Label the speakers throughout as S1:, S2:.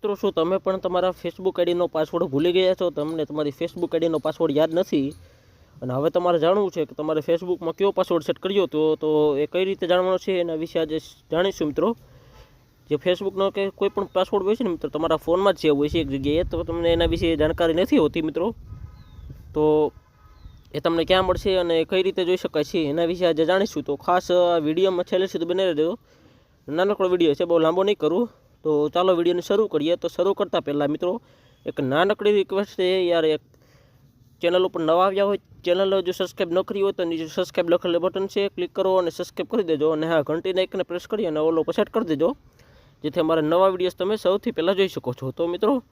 S1: મિત્રો શું તમે પણ તમારા ફેસબુક આઈડીનો પાસવર્ડ ભૂલી ગયા છો? તમને તમારી ફેસબુક આઈડીનો પાસવર્ડ યાદ નથી અને હવે તમારે જાણવું છે કે તમારે ફેસબુકમાં કયો પાસવર્ડ સેટ કર્યો તો એ કઈ રીતે જાણવાનો છે એના વિશે આજે જાણીશું મિત્રો. જે ફેસબુકનો કે કોઈ પણ પાસવર્ડ હોય છે ને મિત્રો તમારા ફોનમાં જ સેવ હોય છે એક જગ્યાએ, તો તમને એના વિશે જાણકારી નથી હોતી મિત્રો. તો એ તમને ક્યાં મળશે અને કઈ રીતે જોઈ શકાય છે એના વિશે આજે જાણીશું. તો ખાસ વિડીયોમાં છેલ્લે સુધી બને રહેજો. નાનકડો વિડીયો છે, બહુ લાંબો નહીં કરું. તો ચાલો વિડીયોને શરૂ કરીએ. તો શરૂ કરતાં પહેલાં મિત્રો એક નાનકડી રિક્વેસ્ટ છે યાર, એક ચેનલ ઉપર નવા આવ્યા હોય, ચેનલ જો સબસ્ક્રાઈબ ન કરી હોય તો નીચે સબસ્ક્રાઈબ લખેલું બટન છે, ક્લિક કરો અને સબસ્ક્રાઈબ કરી દેજો. અને હા, ઘંટીના આઇકનને પ્રેસ કરી અને ઓલો પર સેટ કરી દેજો, જેથી અમારા નવા વિડીયોઝ તમે સૌથી પહેલાં જોઈ શકો છો. તો મિત્રો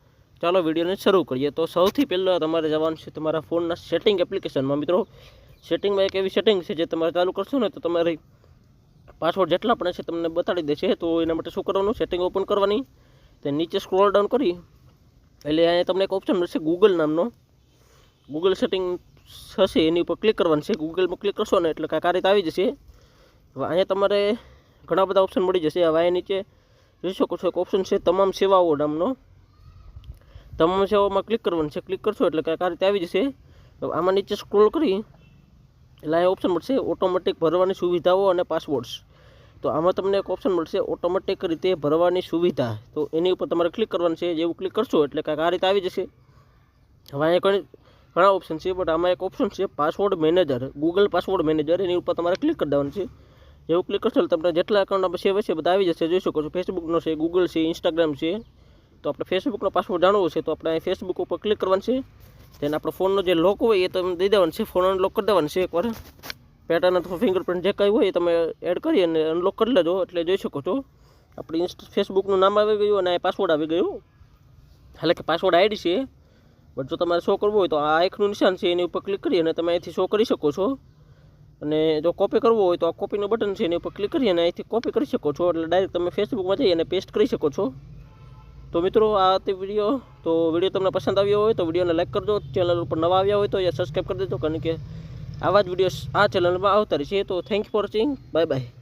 S1: ચાલો વિડીયોને શરૂ કરીએ. તો સૌથી પહેલાં તમારે જવાનું છે તમારા ફોનના સેટિંગ એપ્લિકેશનમાં. મિત્રો સેટિંગમાં એક એવી સેટિંગ છે જે તમારે ચાલુ કરશો ને તો તમારી પાસવર્ડ જેટલા પણ છે તમને બતાડી દેશે. તો એના માટે શું કરવાનું, સેટિંગ ઓપન કરવાની, તે નીચે સ્ક્રોલ ડાઉન કરી એટલે અહીંયા તમને એક ઓપ્શન મળશે ગૂગલ નામનો. ગૂગલ સેટિંગ હશે એની ઉપર ક્લિક કરવાનું છે. ગૂગલમાં ક્લિક કરશો ને એટલે કાંઈક આ રીતે આવી જશે. હવે અહીંયા તમારે ઘણા બધા ઓપ્શન મળી જશે. હવે અહીંયા નીચે જોઈ શકો છો એક ઓપ્શન છે તમામ સેવાઓ નામનો. તમામ સેવાઓમાં ક્લિક કરવાનું છે. ક્લિક કરશો એટલે કાંઈક આ રીતે આવી જશે. આમાં નીચે સ્ક્રોલ કરી એટલે અહીંયા ઓપ્શન મળશે ઓટોમેટિક ભરવાની સુવિધાઓ અને પાસવર્ડ્સ. તો આમાં તમને એક ઓપ્શન મળશે ઓટોમેટિક રીતે ભરવાની સુવિધા. તો એની ઉપર તમારે ક્લિક કરવાનું છે. જેવું ક્લિક કરશો એટલે કાંઈક આ રીતે આવી જશે. હવે અહીંયા ઘણા ઓપ્શન છે, બટ આમાં એક ઓપ્શન છે password manager, Google password manager. એની ઉપર તમારે ક્લિક કરી દેવાનું છે. જેવું ક્લિક કરશો એટલે તમને જેટલા એકાઉન્ટ સેવ હશે બધા આવી જશે. જોઈ શકો છો ફેસબુકનો છે, ગૂગલ છે, ઇન્સ્ટાગ્રામ છે. તો આપણે ફેસબુકનો પાસવર્ડ જાણવો છે તો આપણે ફેસબુક ઉપર ક્લિક કરવાનું છે. તેને આપણો ફોનનો જે લોક હોય એ તમે દઈ દેવાનું છે. ફોન અનલોક કરી દેવાનું છે એકવાર. પેટર્ન અથવા ફિંગરપ્રિન્ટ જે કંઈ હોય એ તમે એડ કરી અને અનલોક કરી લેજો. એટલે જોઈ શકો છો આપણી ફેસબુકનું નામ આવી ગયું અને પાસવર્ડ આવી ગયું. એટલે કે પાસવર્ડ આઈડી છે. બટ જો તમારે શો કરવું હોય તો આ આંખનું નિશાન છે એની ઉપર ક્લિક કરી અને તમે અહીંથી શો કરી શકો છો. અને જો કોપી કરવો હોય તો આ કોપીનું બટન છે એની ઉપર ક્લિક કરી અને અહીંથી કોપી કરી શકો છો. એટલે ડાયરેક્ટ તમે ફેસબુકમાં જઈ અને પેસ્ટ કરી શકો છો. તો મિત્રો આ હતી વિડીયો. તો વિડીયો તમને પસંદ આવ્યો હોય તો વિડીયોને લાઈક કરજો. ચેનલ ઉપર નવા આવ્યા હોય તો એ સબસ્ક્રાઈબ કરી દેજો, કારણ કે આવા જ વિડીયો આ ચેનલમાં આવતા રહેશે. તો thank you for watching. Bye bye.